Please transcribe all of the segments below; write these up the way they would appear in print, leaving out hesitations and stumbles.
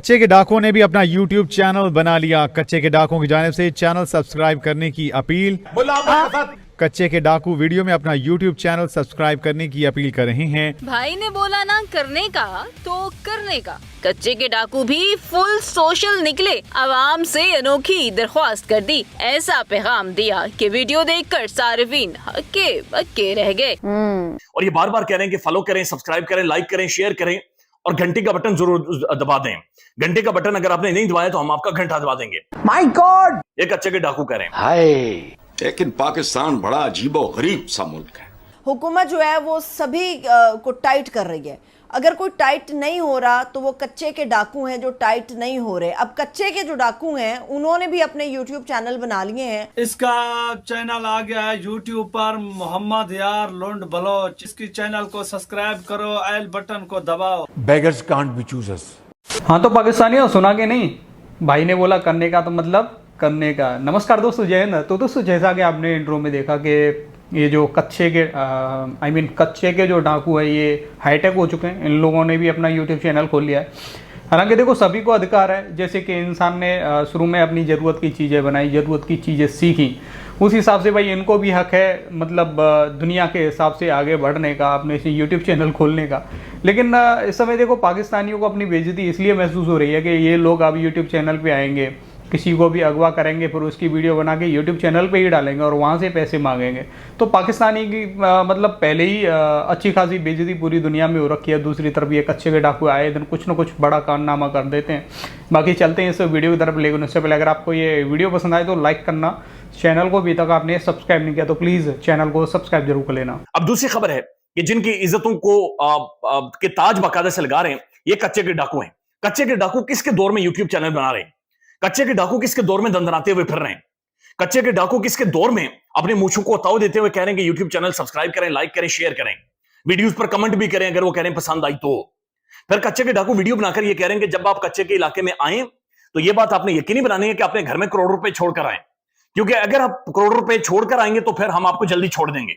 कच्चे के डाकुओं ने भी अपना YouTube चैनल बना लिया। कच्चे के डाकुओं की जानिब से चैनल सब्सक्राइब करने की अपील। कच्चे के डाकू वीडियो में अपना YouTube चैनल सब्सक्राइब करने की अपील कर रहे हैं। भाई ने बोला ना करने का तो करने का। कच्चे के डाकू भी फुल सोशल निकले, आवाम से अनोखी दरख्वास्त कर दी, ऐसा पैगाम दिया कि वीडियो देखकर सार्फिन हक्के बक्के रह गए। और ये बार बार कह रहे हैं कि फॉलो करें, सब्सक्राइब करें, लाइक करें, शेयर करें और घंटी का बटन जरूर दबा दें। घंटे का बटन अगर आपने नहीं दबाया तो हम आपका घंटा दबा देंगे। माय गॉड, ये कच्चे के डाकू कह रहे हैं। हाय, लेकिन पाकिस्तान बड़ा अजीबो गरीब सा मुल्क है। हुकूमत जो है वो सभी को टाइट कर रही है। अगर कोई टाइट नहीं हो रहा तो वो कच्चे के डाकू हैं जो टाइट नहीं हो रहे। अब कच्चे के जो डाकू हैं उन्होंने भी अपने YouTube चैनल बना लिए हैं। इसका चैनल आ गया है YouTube पर, मोहम्मद यार लुंड बलोच। इसकी चैनल को सब्सक्राइब करो, एल बटन को दबाओ। Beggars can't be choosers. हाँ तो पाकिस्तानियों, सुना के नहीं, भाई ने बोला करने का तो मतलब करने का। नमस्कार दोस्तों, जय हिंद। तो दोस्तों, जैसा कि आपने इंट्रो में देखा कि ये जो कच्चे के जो डाकू है ये हाईटेक हो चुके हैं। इन लोगों ने भी अपना YouTube चैनल खोल लिया है। हालांकि देखो, सभी को अधिकार है, जैसे कि इंसान ने शुरू में अपनी ज़रूरत की चीज़ें बनाई, ज़रूरत की चीज़ें सीखी, उस हिसाब से भाई इनको भी हक है, मतलब दुनिया के हिसाब से आगे बढ़ने का, अपने से YouTube चैनल खोलने का। लेकिन इस समय देखो, पाकिस्तानियों को अपनी बेइज्जती इसलिए महसूस हो रही है कि ये लोग अब YouTube चैनल पे आएंगे, किसी को भी अगवा करेंगे, फिर उसकी वीडियो बना के YouTube चैनल पे ही डालेंगे और वहाँ से पैसे मांगेंगे। तो पाकिस्तानी की मतलब पहले ही अच्छी खासी बेइज्जती पूरी दुनिया में हो रखी है। दूसरी तरफ ये कच्चे के डाकू आए दिन कुछ ना कुछ बड़ा कारनामा कर देते हैं। बाकी चलते हैं इस वीडियो की तरफ, लेकिन उससे पहले अगर आपको ये वीडियो पसंद आए तो लाइक करना। चैनल को अभी तक आपने सब्सक्राइब नहीं किया तो प्लीज़ चैनल को सब्सक्राइब जरूर कर लेना। अब दूसरी खबर है कि जिनकी इज्जतों को के ताज बाकायदा से लगा रहे हैं, ये कच्चे के डाकू हैं। कच्चे के डाकू किसके दौर में YouTube चैनल बना रहे हैं? कच्चे के डाकू किसके दौर में दंदनाते हुए फिर रहे हैं? कच्चे के डाकू किसके दौर में अपने मूंछों को ताव देते हुए कह रहे हैं कि YouTube चैनल सब्सक्राइब करें, लाइक करें, शेयर करें, वीडियोस पर कमेंट भी करें अगर वो कह रहे हैं पसंद आई तो। फिर कच्चे के डाकू वीडियो बनाकर ये कह रहे हैं कि जब आप कच्चे के इलाके में आए तो ये बात आपने यकीनी बनानी है कि अपने घर में करोड़ रुपए छोड़कर आए, क्योंकि अगर आप करोड़ रुपए छोड़कर आएंगे तो फिर हम आपको जल्दी छोड़ देंगे।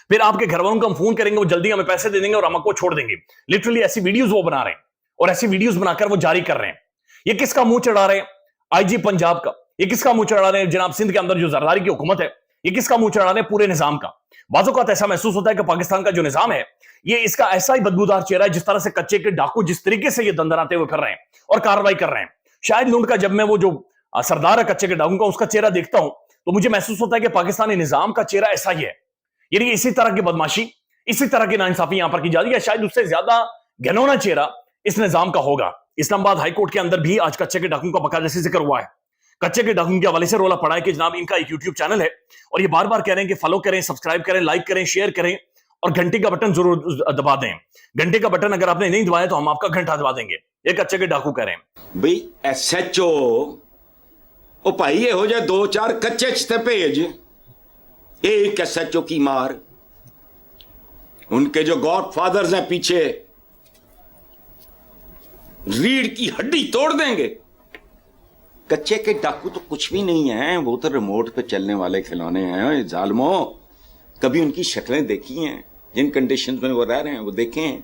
फिर आपके घर वालों को हम फोन करेंगे, वो जल्दी हमें पैसे दे देंगे और हम आपको छोड़ देंगे। लिटरली ऐसी वीडियोस वो बना रहे हैं और ऐसी वीडियोस बनाकर वो जारी कर रहे हैं। ये किसका मुंह चढ़ा रहे हैं? IG पंजाब का। ये किसका मुंह चढ़ा रहे हैं? जनाब सिंध के अंदर जो जरदारी की हुकूमत है, ये किसका मुंह चढ़ा रहे हैं? पूरे निजाम का। बाज़ों का ऐसा महसूस होता है कि पाकिस्तान का जो निजाम है ये इसका ऐसा ही बदबूदार चेहरा है, जिस तरह से कच्चे के डाकू जिस तरीके से ये दंदनाते हुए फिर रहे हैं और कार्रवाई कर रहे हैं। शायद लुंड का जब मैं वो जो सरदार है कच्चे के डाकू का, उसका चेहरा देखता हूं तो मुझे महसूस होता है कि पाकिस्तानी निजाम का चेहरा ऐसा ही है। यानी इसी तरह की बदमाशी, इसी तरह की नाइंसाफी यहां पर की जा रही है। शायद उससे ज्यादा घिनौना चेहरा इस निजाम का होगा। इस्लामाबाद हाईकोर्ट के अंदर भी आज कच्चे के डाकू का बाकायदा से जिक्र हुआ है। कच्चे के डाकू के हवाले से रोला पड़ा है कि जनाब इनका एक YouTube चैनल है और ये बार बार कह रहे हैं कि फॉलो करें, सब्सक्राइब करें, लाइक करें, शेयर करें और घंटी का बटन जरूर दबा दें। घंटे का बटन अगर आपने नहीं दबाया तो हम आपका घंटा दबा देंगे। ये कच्चे के डाकू कह रहे हैं। भाई SHO ओ भाई ये हो जाए 2-4 कच्चे छते भेज, एक SHO की मार। उनके जो गॉडफादर्स हैं पीछे, रीढ़ की हड्डी तोड़ देंगे। कच्चे के डाकू तो कुछ भी नहीं है, वो तो रिमोट पे चलने वाले खिलौने हैं। जालमो, कभी उनकी शक्लें देखी हैं? जिन कंडीशंस में वो रह रहे हैं वो देखे हैं?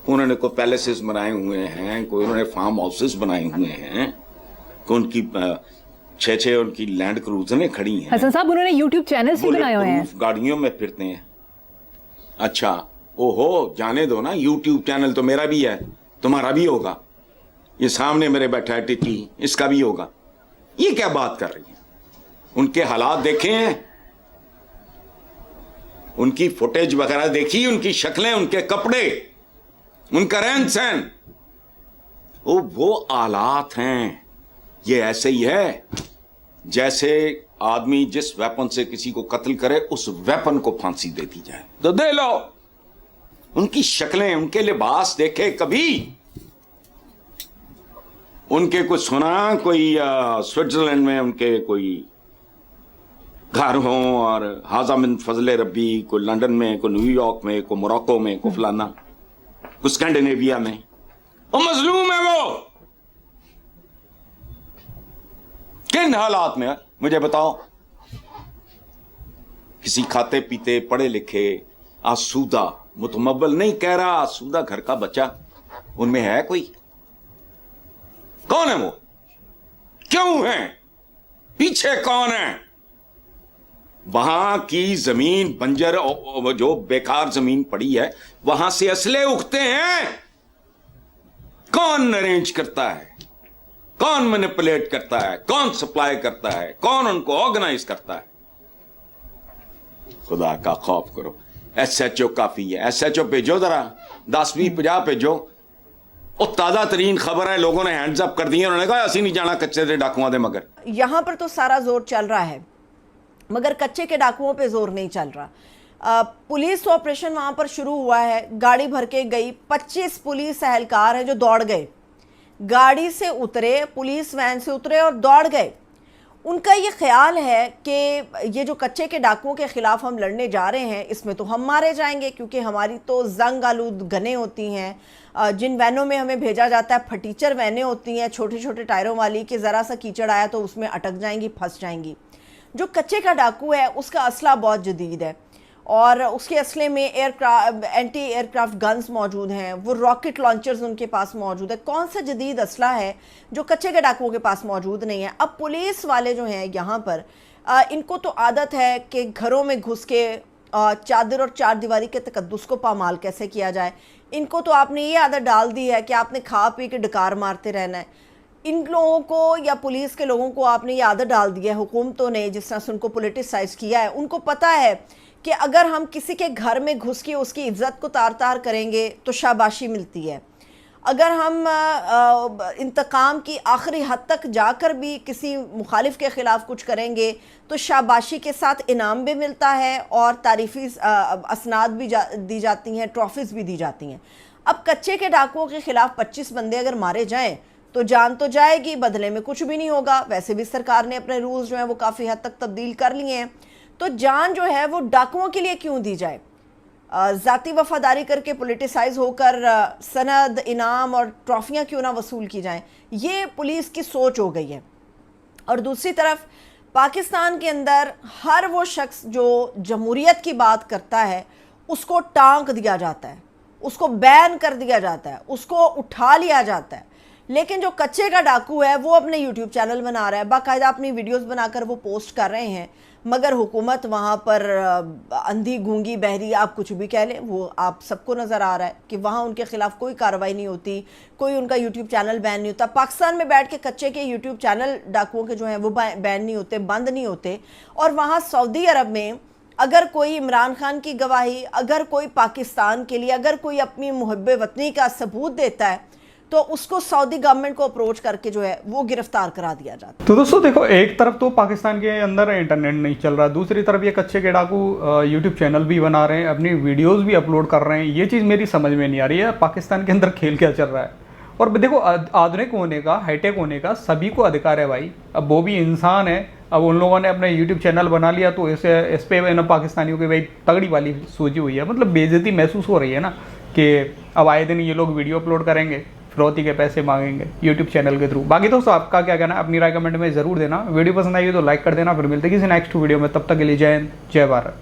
उन्होंने कोई पैलेसेस बनाए हुए हैं, कोई उन्होंने फार्म हाउसेस बनाए हुए हैं, कोई उनकी 6-6 उनकी लैंड क्रूजरें खड़ी हैं। हसन साहब, उन्होंने YouTube चैनल्स भी बनाए हुए हैं, गाड़ियों में फिरते हैं। अच्छा, ओहो, जाने दो ना, YouTube चैनल तो मेरा भी है, तुम्हारा भी होगा। ये सामने मेरे बैठा है टिक्की, इसका भी होगा। ये क्या बात कर रही है? उनके हालात देखे हैं, उनकी फुटेज वगैरह देखी, उनकी शक्लें, उनके कपड़े, उनका रहन सहन, वो हालात हैं। ये ऐसे ही है जैसे आदमी जिस वेपन से किसी को कत्ल करे उस वेपन को फांसी दे दी जाए। तो दे लो। उनकी शक्लें, उनके लिबास देखे कभी? उनके कुछ सुना कोई स्विट्जरलैंड में उनके कोई घर हो और हाजा मिन फजले रब्बी, कोई लंदन में, कोई न्यूयॉर्क में, कोई मोरक्को में, कोई फलाना, कोई स्कैंडिनेविया में। वो मजलूम है। वो किन हालात में? मुझे बताओ। किसी खाते पीते पढ़े लिखे आसूदा, मुतमब्बल नहीं कह रहा, आसूदा घर का बच्चा उनमें है कोई? कौन है वो, क्यों है, पीछे कौन है? वहां की जमीन बंजर जो बेकार जमीन पड़ी है, वहां से असले उगते हैं। कौन अरेंज करता है, कौन मैनिपुलेट करता है, कौन सप्लाई करता है, कौन उनको ऑर्गेनाइज करता है? खुदा का खौफ करो। SHO काफी है, SHO भेजो जरा, 10 20 50 भेजो। और ताजा तरीन खबर है, लोगों ने हैंड्स अप कर दिए, उन्होंने कहा असि नहीं जाना कच्चे के डाकुआं दे मगर। यहाँ पर तो सारा जोर चल रहा है, मगर कच्चे के डाकुओं पे जोर नहीं चल रहा। पुलिस ऑपरेशन वहां पर शुरू हुआ है, गाड़ी भर के गई, 25 पुलिस एहलकार हैं जो दौड़ गए, गाड़ी से उतरे, पुलिस वैन से उतरे और दौड़ गए। उनका ये ख्याल है कि ये जो कच्चे के डाकुओं के ख़िलाफ़ हम लड़ने जा रहे हैं, इसमें तो हम मारे जाएंगे, क्योंकि हमारी तो जंग आलूद गनें होती हैं। जिन वैनों में हमें भेजा जाता है, फटीचर वैनें होती हैं छोटे छोटे टायरों वाली, कि ज़रा सा कीचड़ आया तो उसमें अटक जाएंगी, फंस जाएंगी। जो कच्चे का डाकू है उसका असला बहुत जदीद है, और उसके असले में एंटी एयरक्राफ्ट गन्स मौजूद हैं, वो रॉकेट लॉन्चर्स उनके पास मौजूद है। कौन सा जदीद असला है जो कच्चे के डाकुओं के पास मौजूद नहीं है? अब पुलिस वाले जो हैं यहाँ पर, इनको तो आदत है कि घरों में घुस के चादर और चार दीवारी के तकद्दुस को पामाल कैसे किया जाए। इनको तो आपने ये आदत डाल दी है कि आपने खा पी के डकार मारते रहना है। इन लोगों को या पुलिस के लोगों को आपने ये आदत डाल दी है, हुकूमतों ने जिस तरह से उनको पोलिटिसाइज किया है। उनको पता है कि अगर हम किसी के घर में घुस के उसकी इज्जत को तार तार करेंगे तो शाबाशी मिलती है। अगर हम इंतकाम की आखिरी हद तक जाकर भी किसी मुखालिफ के ख़िलाफ़ कुछ करेंगे तो शाबाशी के साथ इनाम भी मिलता है और तारीफ़ी असनाद भी दी जाती हैं, ट्रॉफ़ीज़ भी दी जाती हैं। अब कच्चे के डाकुओं के ख़िलाफ़ 25 बंदे अगर मारे जाएँ तो जान तो जाएगी, बदले में कुछ भी नहीं होगा। वैसे भी सरकार ने अपने रूल्स जो हैं वो काफ़ी हद तक तब्दील कर लिए हैं, तो जान जो है वो डाकुओं के लिए क्यों दी जाए? ज़ाती वफादारी करके पोलिटिसाइज होकर सनद, इनाम और ट्रॉफियाँ क्यों ना वसूल की जाएं? ये पुलिस की सोच हो गई है। और दूसरी तरफ पाकिस्तान के अंदर हर वो शख्स जो जमहूरियत की बात करता है उसको टांक दिया जाता है, उसको बैन कर दिया जाता है, उसको उठा लिया जाता है। लेकिन जो कच्चे का डाकू है वो अपने YouTube चैनल बना रहा है, बाकायदा अपनी वीडियोस बनाकर वो पोस्ट कर रहे हैं, मगर हुकूमत वहाँ पर अंधी गूंगी बहरी, आप कुछ भी कह लें, वो आप सबको नज़र आ रहा है कि वहाँ उनके ख़िलाफ़ कोई कार्रवाई नहीं होती, कोई उनका YouTube चैनल बैन नहीं होता। पाकिस्तान में बैठ के कच्चे के YouTube चैनल डाकुओं के जो हैं वो बैन नहीं होते, बंद नहीं होते। और वहाँ सऊदी अरब में अगर कोई इमरान खान की गवाही, अगर कोई पाकिस्तान के लिए, अगर कोई अपनी मुहब्बे वतनी का सबूत देता है तो उसको सऊदी गवर्नमेंट को अप्रोच करके जो है वो गिरफ्तार करा दिया जाता है। तो दोस्तों देखो, एक तरफ तो पाकिस्तान के अंदर इंटरनेट नहीं चल रहा, दूसरी तरफ ये कच्चे के डाकू यूट्यूब चैनल भी बना रहे हैं, अपनी वीडियोस भी अपलोड कर रहे हैं। ये चीज़ मेरी समझ में नहीं आ रही है, पाकिस्तान के अंदर खेल क्या चल रहा है। और देखो, आधुनिक होने का, हाईटेक होने का सभी को अधिकार है भाई। अब वो भी इंसान है, अब उन लोगों ने अपने यूट्यूब चैनल बना लिया तो इस पे पाकिस्तानियों की भाई तगड़ी वाली सोची हुई है, मतलब बेइज्जती महसूस हो रही है ना, कि अब आए दिन ये लोग वीडियो अपलोड करेंगे, फिरौती के पैसे मांगेंगे यूट्यूब चैनल के थ्रू। बाकी दोस्तों आपका क्या कहना है, अपनी राय कमेंट में ज़रूर देना। वीडियो पसंद आई तो लाइक कर देना। फिर मिलते किसी नेक्स्ट वीडियो में, तब तक के लिए जय हिंद, जय भारत।